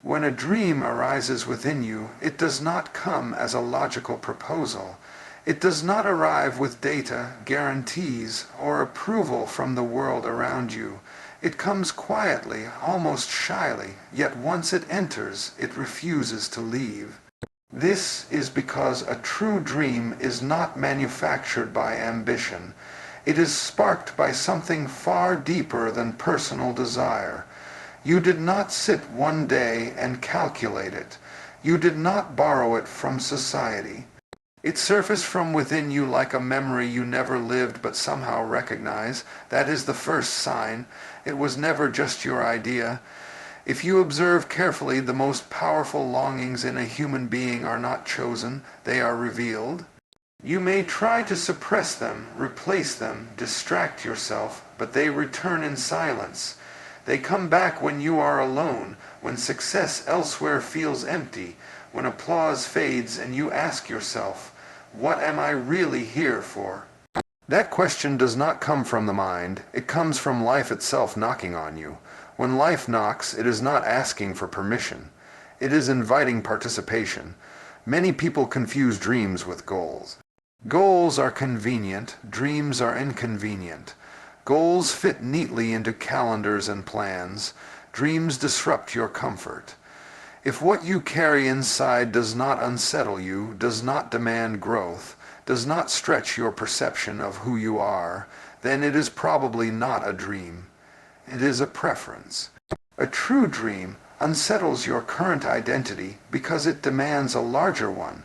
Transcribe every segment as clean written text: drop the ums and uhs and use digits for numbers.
When a dream arises within you, it does not come as a logical proposal. It does not arrive with data, guarantees, or approval from the world around you. It comes quietly, almost shyly, yet once it enters, it refuses to leave. This is because a true dream is not manufactured by ambition. It is sparked by something far deeper than personal desire. You did not sit one day and calculate it. You did not borrow it from society. It surfaced from within you like a memory you never lived but somehow recognize. That is the first sign. It was never just your idea. If you observe carefully, the most powerful longings in a human being are not chosen, they are revealed. You may try to suppress them, replace them, distract yourself, but they return in silence. They come back when you are alone, when success elsewhere feels empty, when applause fades and you ask yourself, what am I really here for? That question does not come from the mind, it comes from life itself knocking on you. When life knocks, it is not asking for permission. It is inviting participation. Many people confuse dreams with goals. Goals are convenient, dreams are inconvenient. Goals fit neatly into calendars and plans. Dreams disrupt your comfort. If what you carry inside does not unsettle you, does not demand growth, does not stretch your perception of who you are, then it is probably not a dream. It is a preference. A true dream unsettles your current identity because it demands a larger one.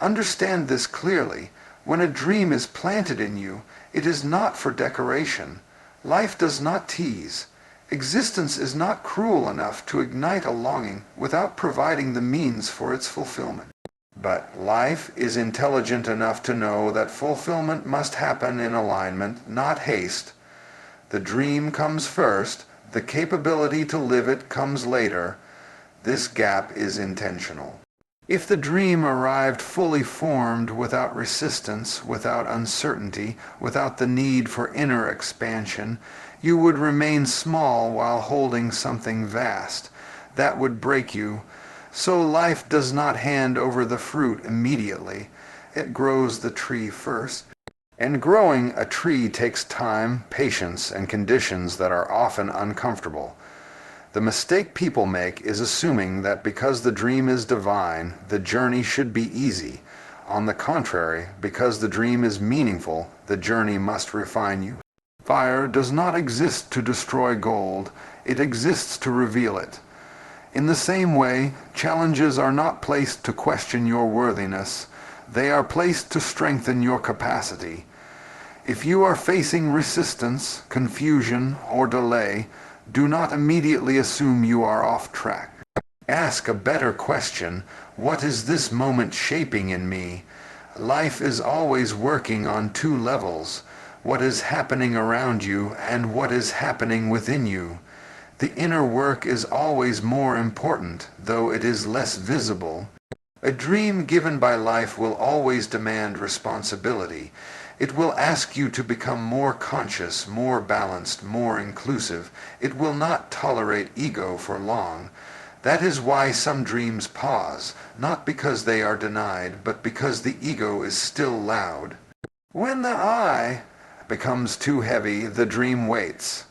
Understand this clearly. When a dream is planted in you, it is not for decoration. Life does not tease. Existence is not cruel enough to ignite a longing without providing the means for its fulfillment. But life is intelligent enough to know that fulfillment must happen in alignment, not haste. The dream comes first, the capability to live it comes later. This gap is intentional. If the dream arrived fully formed, without resistance, without uncertainty, without the need for inner expansion, you would remain small while holding something vast. That would break you. So life does not hand over the fruit immediately. It grows the tree first. And growing a tree takes time, patience, and conditions that are often uncomfortable. The mistake people make is assuming that because the dream is divine, the journey should be easy. On the contrary, because the dream is meaningful, the journey must refine you. Fire does not exist to destroy gold, it exists to reveal it. In the same way, challenges are not placed to question your worthiness, they are placed to strengthen your capacity. If you are facing resistance, confusion, or delay, do not immediately assume you are off track. Ask a better question: what is this moment shaping in me? Life is always working on two levels: what is happening around you and what is happening within you. The inner work is always more important, though it is less visible. A dream given by life will always demand responsibility. It will ask you to become more conscious, more balanced, more inclusive. It will not tolerate ego for long. That is why some dreams pause, not because they are denied, but because the ego is still loud. When the I becomes too heavy, the dream waits.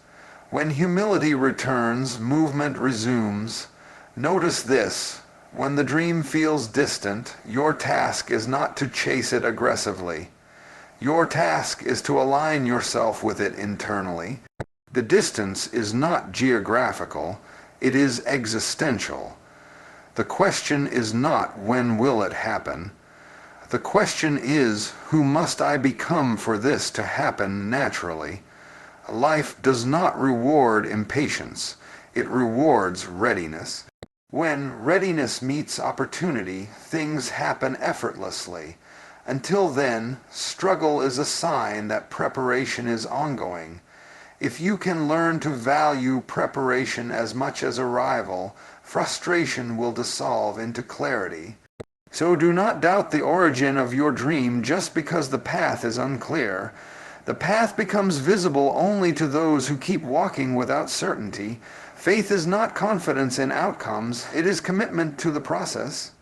When humility returns, movement resumes. Notice this: when the dream feels distant, your task is not to chase it aggressively. Your task is to align yourself with it internally. The distance is not geographical, it is existential. The question is not when will it happen. The question is, who must I become for this to happen naturally? Life does not reward impatience, it rewards readiness. When readiness meets opportunity, things happen effortlessly. Until then, struggle is a sign that preparation is ongoing. If you can learn to value preparation as much as arrival, frustration will dissolve into clarity. So do not doubt the origin of your dream just because the path is unclear. The path becomes visible only to those who keep walking without certainty. Faith is not confidence in outcomes, it is commitment to the process.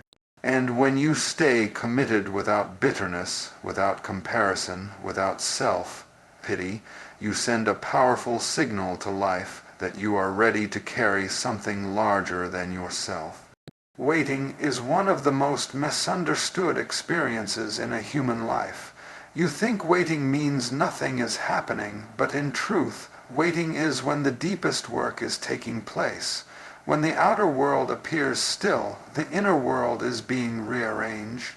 And when you stay committed without bitterness, without comparison, without self-pity, you send a powerful signal to life that you are ready to carry something larger than yourself. Waiting is one of the most misunderstood experiences in a human life. You think waiting means nothing is happening, but in truth, waiting is when the deepest work is taking place. When the outer world appears still, the inner world is being rearranged.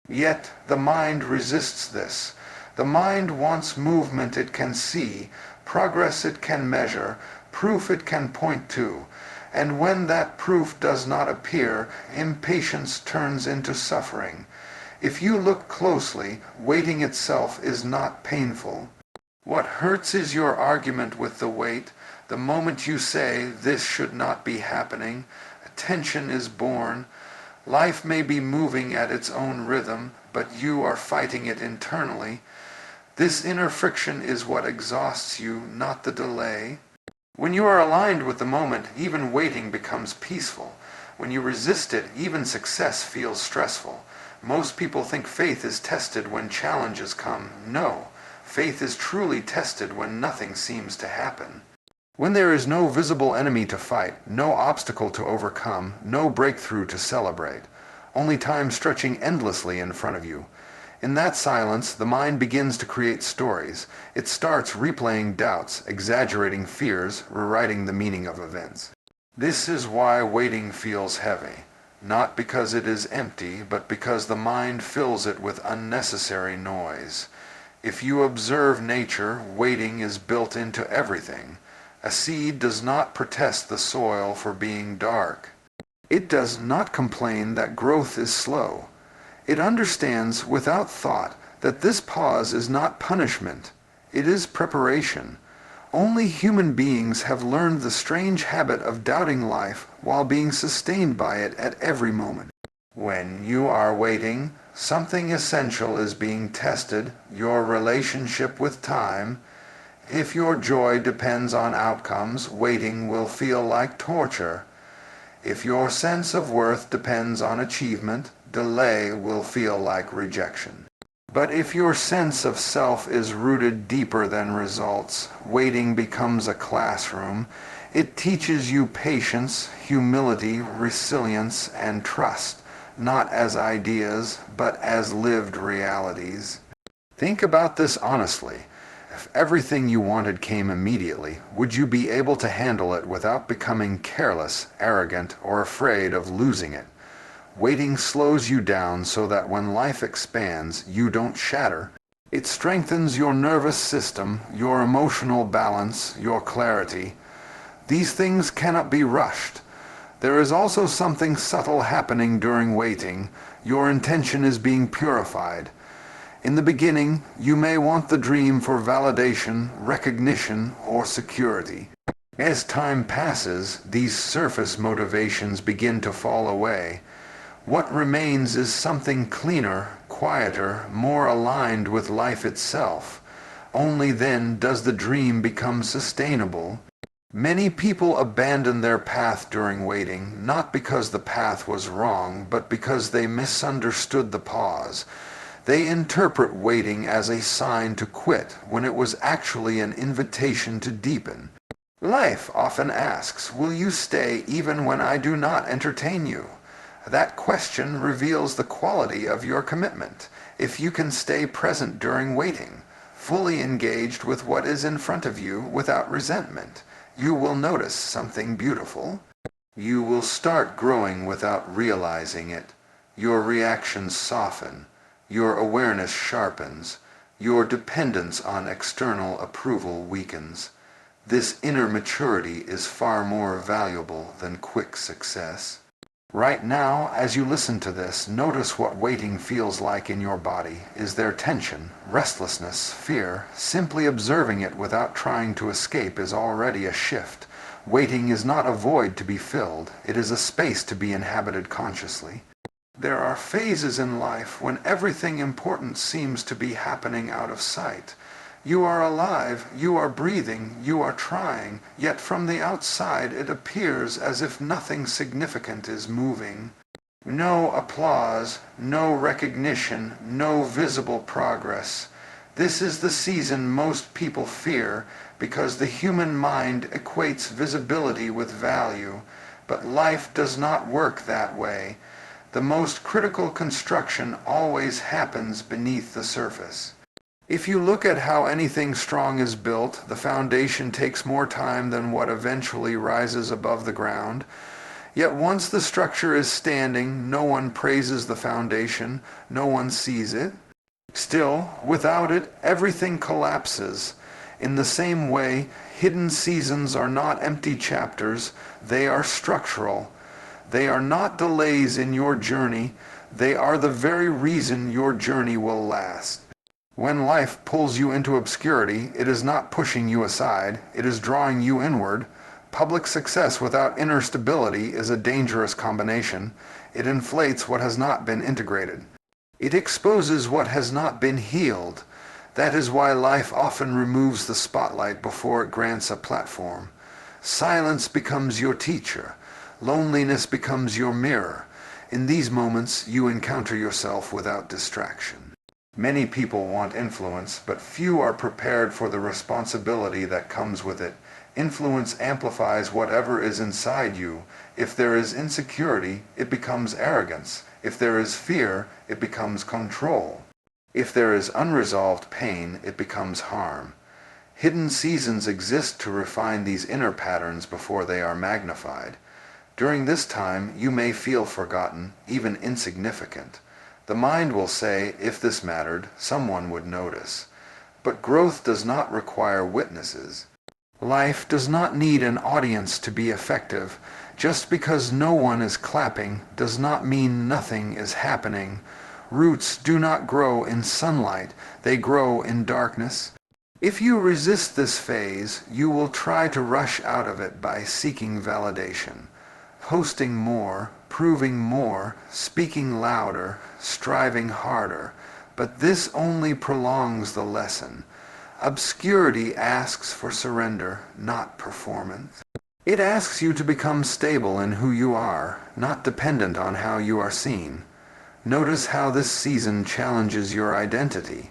Yet the mind resists this. The mind wants movement it can see, progress it can measure, proof it can point to. And when that proof does not appear, impatience turns into suffering. If you look closely, waiting itself is not painful. What hurts is your argument with the wait. The moment you say, this should not be happening, tension is born. Life may be moving at its own rhythm, but you are fighting it internally. This inner friction is what exhausts you, not the delay. When you are aligned with the moment, even waiting becomes peaceful. When you resist it, even success feels stressful. Most people think faith is tested when challenges come. No, faith is truly tested when nothing seems to happen. When there is no visible enemy to fight, no obstacle to overcome, no breakthrough to celebrate, only time stretching endlessly in front of you. In that silence, the mind begins to create stories. It starts replaying doubts, exaggerating fears, rewriting the meaning of events. This is why waiting feels heavy. Not because it is empty, but because the mind fills it with unnecessary noise. If you observe nature, waiting is built into everything. A seed does not protest the soil for being dark. It does not complain that growth is slow. It understands without thought that this pause is not punishment. It is preparation. Only human beings have learned the strange habit of doubting life while being sustained by it at every moment. When you are waiting, something essential is being tested, your relationship with time. If your joy depends on outcomes, waiting will feel like torture. If your sense of worth depends on achievement, delay will feel like rejection. But if your sense of self is rooted deeper than results, waiting becomes a classroom. It teaches you patience, humility, resilience, and trust, not as ideas, but as lived realities. Think about this honestly. If everything you wanted came immediately, would you be able to handle it without becoming careless, arrogant, or afraid of losing it? Waiting slows you down so that when life expands, you don't shatter. It strengthens your nervous system, your emotional balance, your clarity. These things cannot be rushed. There is also something subtle happening during waiting. Your intention is being purified. In the beginning, you may want the dream for validation, recognition, or security. As time passes, these surface motivations begin to fall away. What remains is something cleaner, quieter, more aligned with life itself. Only then does the dream become sustainable. Many people abandon their path during waiting, not because the path was wrong, but because they misunderstood the pause. They interpret waiting as a sign to quit, when it was actually an invitation to deepen. Life often asks, will you stay even when I do not entertain you? That question reveals the quality of your commitment. If you can stay present during waiting, fully engaged with what is in front of you without resentment, you will notice something beautiful. You will start growing without realizing it. Your reactions soften. Your awareness sharpens. Your dependence on external approval weakens. This inner maturity is far more valuable than quick success. Right now, as you listen to this, notice what waiting feels like in your body. Is there tension, restlessness, fear? Simply observing it without trying to escape is already a shift. Waiting is not a void to be filled. It is a space to be inhabited consciously. There are phases in life when everything important seems to be happening out of sight. You are alive, you are breathing, you are trying, yet from the outside it appears as if nothing significant is moving. No applause, no recognition, no visible progress. This is the season most people fear because the human mind equates visibility with value, but life does not work that way. The most critical construction always happens beneath the surface. If you look at how anything strong is built, the foundation takes more time than what eventually rises above the ground. Yet once the structure is standing, no one praises the foundation, no one sees it. Still, without it, everything collapses. In the same way, hidden seasons are not empty chapters, they are structural. They are not delays in your journey, they are the very reason your journey will last. When life pulls you into obscurity, it is not pushing you aside, it is drawing you inward. Public success without inner stability is a dangerous combination. It inflates what has not been integrated. It exposes what has not been healed. That is why life often removes the spotlight before it grants a platform. Silence becomes your teacher. Loneliness becomes your mirror. In these moments, you encounter yourself without distraction. Many people want influence, but few are prepared for the responsibility that comes with it. Influence amplifies whatever is inside you. If there is insecurity, it becomes arrogance. If there is fear, it becomes control. If there is unresolved pain, it becomes harm. Hidden seasons exist to refine these inner patterns before they are magnified. During this time, you may feel forgotten, even insignificant. The mind will say, if this mattered, someone would notice. But growth does not require witnesses. Life does not need an audience to be effective. Just because no one is clapping does not mean nothing is happening. Roots do not grow in sunlight, they grow in darkness. If you resist this phase, you will try to rush out of it by seeking validation. Posting more, proving more, speaking louder, striving harder. But this only prolongs the lesson. Obscurity asks for surrender, not performance. It asks you to become stable in who you are, not dependent on how you are seen. Notice how this season challenges your identity.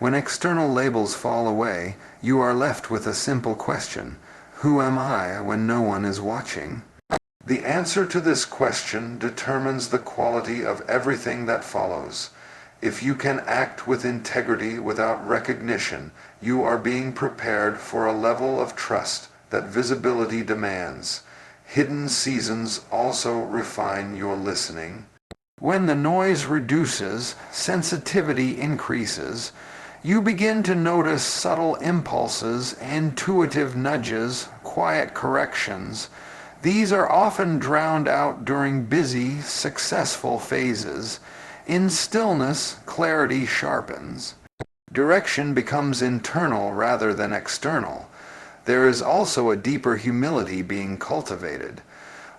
When external labels fall away, you are left with a simple question: who am I when no one is watching? The answer to this question determines the quality of everything that follows. If you can act with integrity without recognition, you are being prepared for a level of trust that visibility demands. Hidden seasons also refine your listening. When the noise reduces, sensitivity increases. You begin to notice subtle impulses, intuitive nudges, quiet corrections. These are often drowned out during busy, successful phases. In stillness, clarity sharpens. Direction becomes internal rather than external. There is also a deeper humility being cultivated.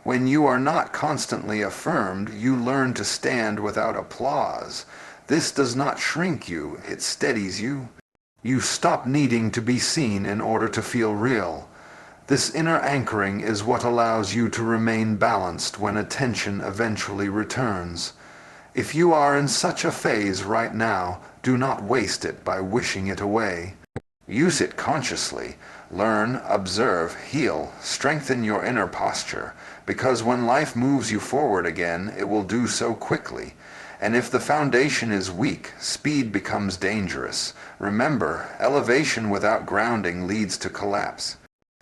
When you are not constantly affirmed, you learn to stand without applause. This does not shrink you, it steadies you. You stop needing to be seen in order to feel real. This inner anchoring is what allows you to remain balanced when attention eventually returns. If you are in such a phase right now, do not waste it by wishing it away. Use it consciously. Learn, observe, heal, strengthen your inner posture, because when life moves you forward again, it will do so quickly. And if the foundation is weak, speed becomes dangerous. Remember, elevation without grounding leads to collapse.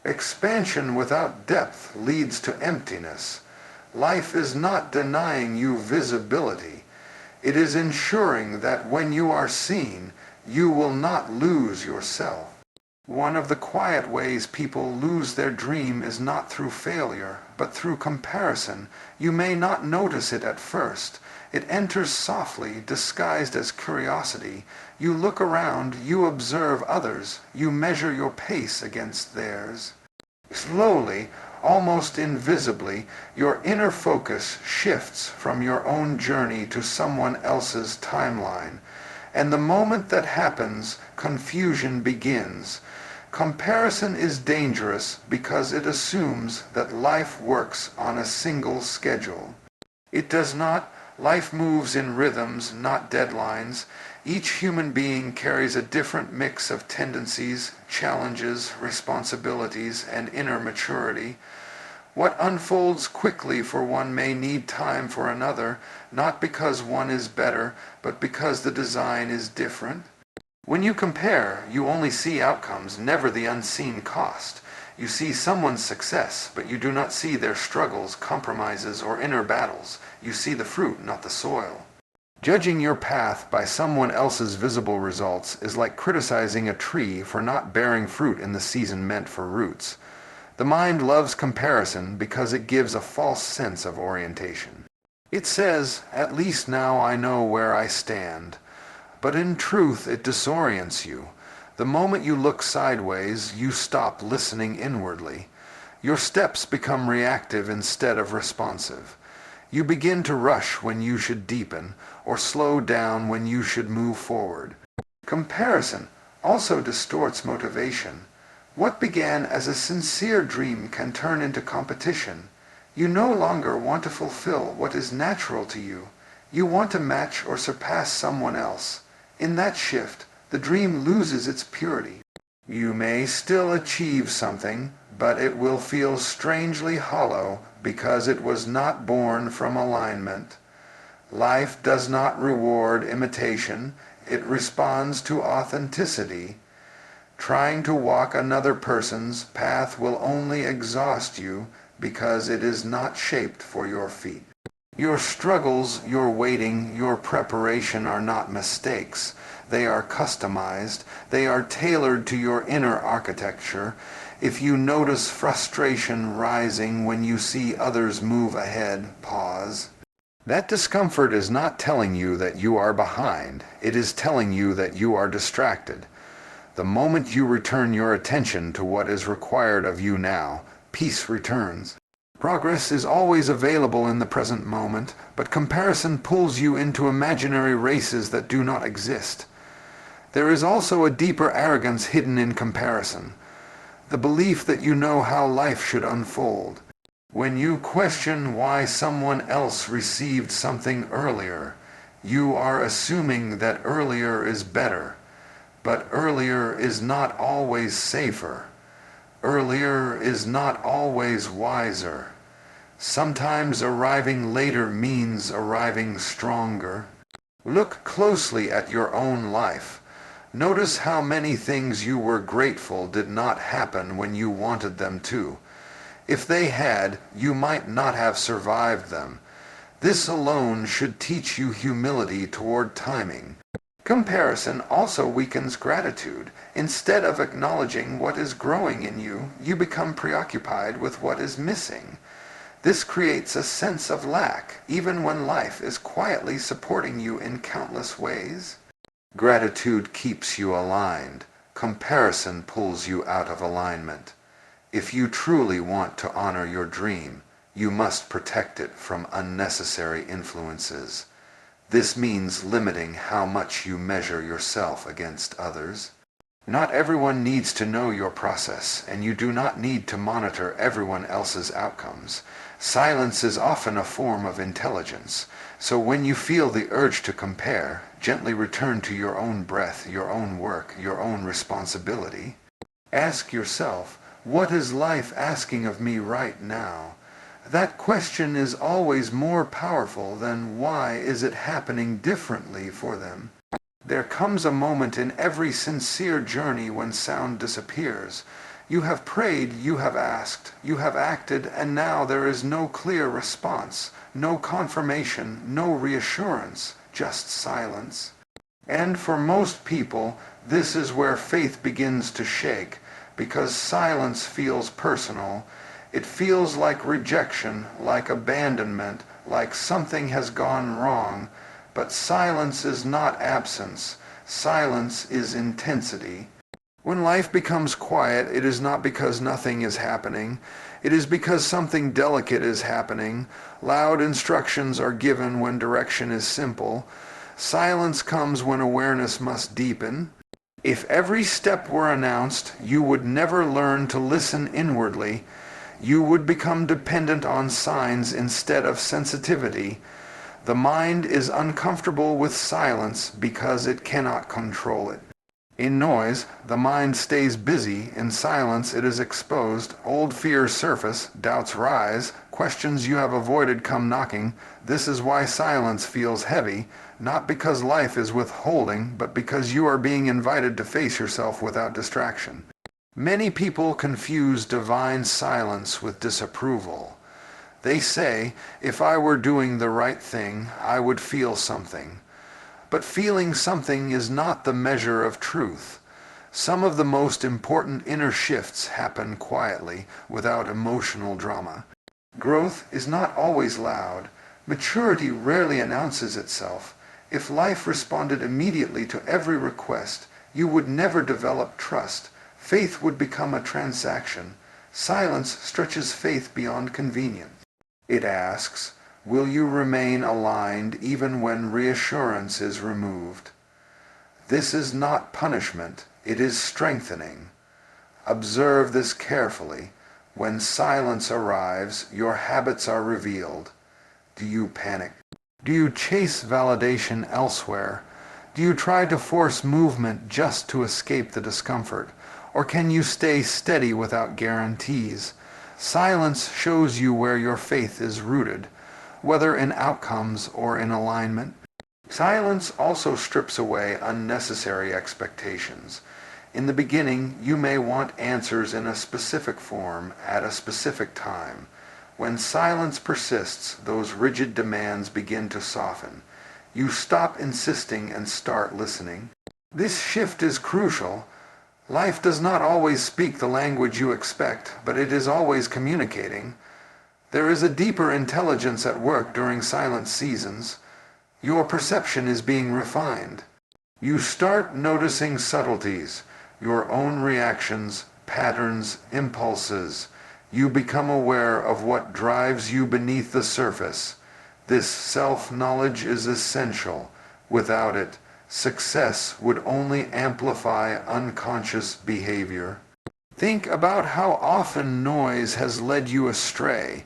Expansion without depth leads to emptiness. Life is not denying you visibility. It is ensuring that when you are seen, you will not lose yourself. One of the quiet ways people lose their dream is not through failure, but through comparison. You may not notice it at first. It enters softly, disguised as curiosity. You look around, you observe others, you measure your pace against theirs. Slowly, almost invisibly, your inner focus shifts from your own journey to someone else's timeline. And the moment that happens, confusion begins. Comparison is dangerous because it assumes that life works on a single schedule. It does not. Life moves in rhythms, not deadlines. Each human being carries a different mix of tendencies, challenges, responsibilities, and inner maturity. What unfolds quickly for one may need time for another, not because one is better, but because the design is different. When you compare, you only see outcomes, never the unseen cost. You see someone's success, but you do not see their struggles, compromises, or inner battles. You see the fruit, not the soil. Judging your path by someone else's visible results is like criticizing a tree for not bearing fruit in the season meant for roots. The mind loves comparison because it gives a false sense of orientation. It says, "At least now I know where I stand." But in truth, it disorients you. The moment you look sideways, you stop listening inwardly. Your steps become reactive instead of responsive. You begin to rush when you should deepen, or slow down when you should move forward. Comparison also distorts motivation. What began as a sincere dream can turn into competition. You no longer want to fulfill what is natural to you. You want to match or surpass someone else. In that shift, the dream loses its purity. You may still achieve something, but it will feel strangely hollow because it was not born from alignment. Life does not reward imitation, it responds to authenticity. Trying to walk another person's path will only exhaust you because it is not shaped for your feet. Your struggles, your waiting, your preparation are not mistakes. They are customized. They are tailored to your inner architecture. If you notice frustration rising when you see others move ahead, pause. That discomfort is not telling you that you are behind. It is telling you that you are distracted. The moment you return your attention to what is required of you now, peace returns. Progress is always available in the present moment, but comparison pulls you into imaginary races that do not exist. There is also a deeper arrogance hidden in comparison, the belief that you know how life should unfold. When you question why someone else received something earlier, you are assuming that earlier is better, but earlier is not always safer. Earlier is not always wiser. Sometimes arriving later means arriving stronger. Look closely at your own life. Notice how many things you were grateful did not happen when you wanted them to. If they had, you might not have survived them. This alone should teach you humility toward timing. Comparison also weakens gratitude. Instead of acknowledging what is growing in you, you become preoccupied with what is missing. This creates a sense of lack, even when life is quietly supporting you in countless ways. Gratitude keeps you aligned. Comparison pulls you out of alignment. If you truly want to honor your dream, you must protect it from unnecessary influences. This means limiting how much you measure yourself against others. Not everyone needs to know your process, and you do not need to monitor everyone else's outcomes. Silence is often a form of intelligence, so when you feel the urge to compare, gently return to your own breath, your own work, your own responsibility. Ask yourself, what is life asking of me right now? That question is always more powerful than why is it happening differently for them. There comes a moment in every sincere journey when sound disappears. You have prayed, you have asked, you have acted, and now there is no clear response, no confirmation, no reassurance, just silence. And for most people, this is where faith begins to shake, because silence feels personal. It feels like rejection, like abandonment, like something has gone wrong. But silence is not absence. Silence is intensity. When life becomes quiet, it is not because nothing is happening. It is because something delicate is happening. Loud instructions are given when direction is simple. Silence comes when awareness must deepen. If every step were announced, you would never learn to listen inwardly. You would become dependent on signs instead of sensitivity. The mind is uncomfortable with silence because it cannot control it. In noise, the mind stays busy. In silence, it is exposed. Old fears surface, doubts rise, questions you have avoided come knocking. This is why silence feels heavy, not because life is withholding, but because you are being invited to face yourself without distraction. Many people confuse divine silence with disapproval. They say, if I were doing the right thing, I would feel something. But feeling something is not the measure of truth. Some of the most important inner shifts happen quietly, without emotional drama. Growth is not always loud. Maturity rarely announces itself. If life responded immediately to every request, you would never develop trust. Faith would become a transaction. Silence stretches faith beyond convenience. It asks, will you remain aligned even when reassurance is removed? This is not punishment, it is strengthening. Observe this carefully. When silence arrives, your habits are revealed. Do you panic? Do you chase validation elsewhere? Do you try to force movement just to escape the discomfort? Or can you stay steady without guarantees? Silence shows you where your faith is rooted, whether in outcomes or in alignment. Silence also strips away unnecessary expectations. In the beginning, you may want answers in a specific form at a specific time. When silence persists, those rigid demands begin to soften. You stop insisting and start listening. This shift is crucial. Life does not always speak the language you expect, but it is always communicating. There is a deeper intelligence at work during silent seasons. Your perception is being refined. You start noticing subtleties, your own reactions, patterns, impulses. You become aware of what drives you beneath the surface. This self-knowledge is essential. Without it, success would only amplify unconscious behavior. Think about how often noise has led you astray.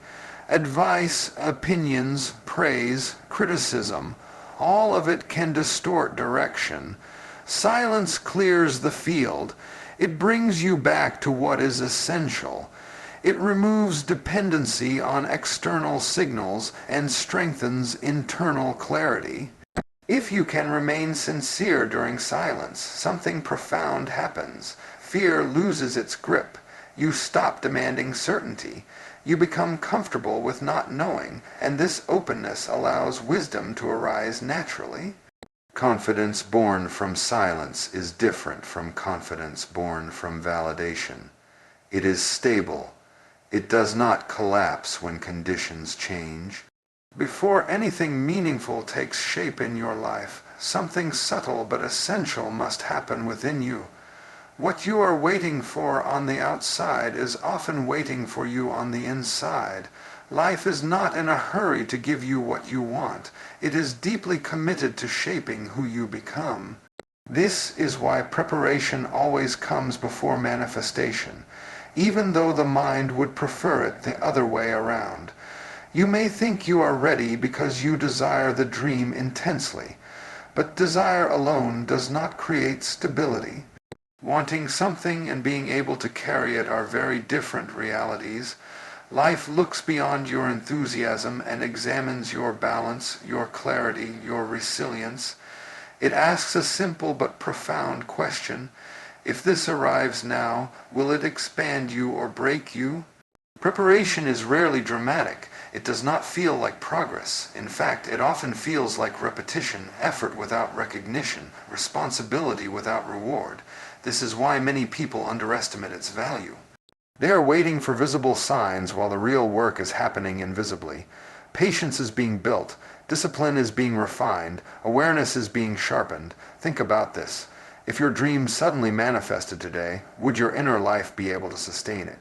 Advice, opinions, praise, criticism, all of it can distort direction. Silence clears the field. It brings you back to what is essential. It removes dependency on external signals and strengthens internal clarity. If you can remain sincere during silence, something profound happens. Fear loses its grip. You stop demanding certainty. You become comfortable with not knowing, and this openness allows wisdom to arise naturally. Confidence born from silence is different from confidence born from validation. It is stable. It does not collapse when conditions change. Before anything meaningful takes shape in your life, something subtle but essential must happen within you. What you are waiting for on the outside is often waiting for you on the inside. Life is not in a hurry to give you what you want. It is deeply committed to shaping who you become. This is why preparation always comes before manifestation, even though the mind would prefer it the other way around. You may think you are ready because you desire the dream intensely, but desire alone does not create stability. Wanting something and being able to carry it are very different realities. Life looks beyond your enthusiasm and examines your balance, your clarity, your resilience. It asks a simple but profound question. If this arrives now, will it expand you or break you? Preparation is rarely dramatic. It does not feel like progress. In fact, it often feels like repetition, effort without recognition, responsibility without reward. This is why many people underestimate its value. They are waiting for visible signs while the real work is happening invisibly. Patience is being built, discipline is being refined, awareness is being sharpened. Think about this. If your dream suddenly manifested today, would your inner life be able to sustain it?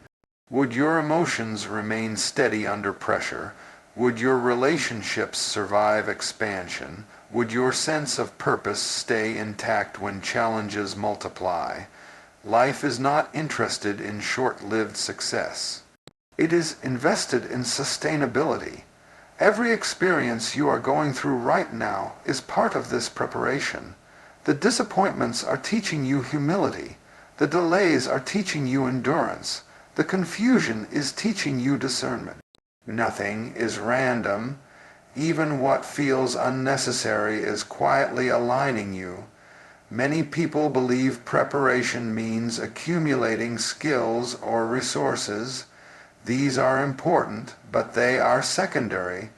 Would your emotions remain steady under pressure? Would your relationships survive expansion? Would your sense of purpose stay intact when challenges multiply? Life is not interested in short-lived success. It is invested in sustainability. Every experience you are going through right now is part of this preparation. The disappointments are teaching you humility. The delays are teaching you endurance. The confusion is teaching you discernment. Nothing is random. Even what feels unnecessary is quietly aligning you. Many people believe preparation means accumulating skills or resources. These are important, but they are secondary.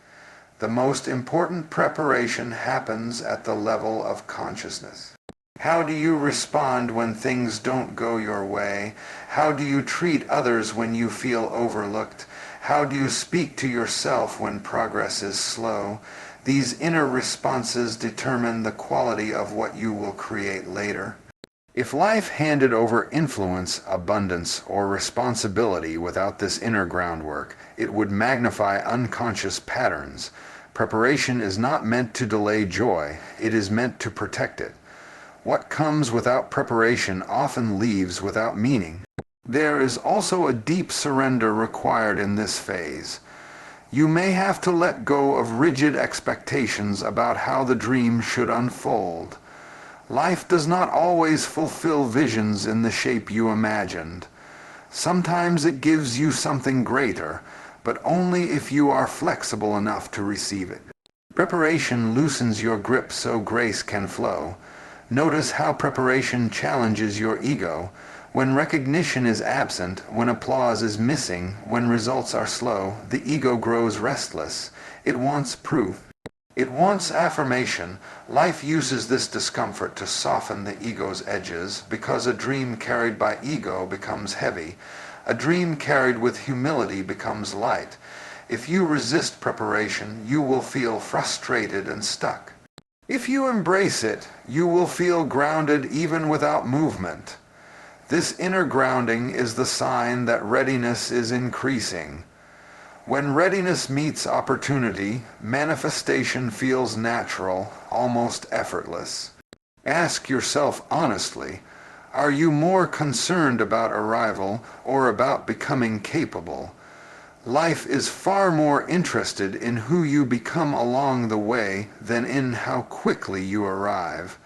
The most important preparation happens at the level of consciousness. How do you respond when things don't go your way? How do you treat others when you feel overlooked? How do you speak to yourself when progress is slow? These inner responses determine the quality of what you will create later. If life handed over influence, abundance, or responsibility without this inner groundwork, it would magnify unconscious patterns. Preparation is not meant to delay joy, it is meant to protect it. What comes without preparation often leaves without meaning. There is also a deep surrender required in this phase. You may have to let go of rigid expectations about how the dream should unfold. Life does not always fulfill visions in the shape you imagined. Sometimes it gives you something greater, but only if you are flexible enough to receive it. Preparation loosens your grip so grace can flow. Notice how preparation challenges your ego. When recognition is absent, when applause is missing, when results are slow, the ego grows restless. It wants proof. It wants affirmation. Life uses this discomfort to soften the ego's edges, because a dream carried by ego becomes heavy. A dream carried with humility becomes light. If you resist preparation, you will feel frustrated and stuck. If you embrace it, you will feel grounded even without movement. This inner grounding is the sign that readiness is increasing. When readiness meets opportunity, manifestation feels natural, almost effortless. Ask yourself honestly, are you more concerned about arrival or about becoming capable? Life is far more interested in who you become along the way than in how quickly you arrive.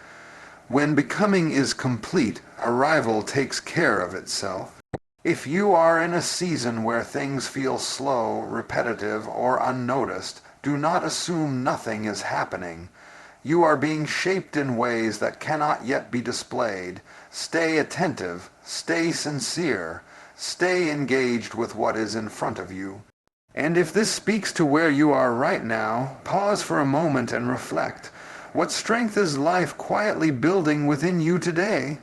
When becoming is complete, arrival takes care of itself. If you are in a season where things feel slow, repetitive, or unnoticed, do not assume nothing is happening. You are being shaped in ways that cannot yet be displayed. Stay attentive, stay sincere, stay engaged with what is in front of you. And if this speaks to where you are right now, pause for a moment and reflect. What strength is life quietly building within you today?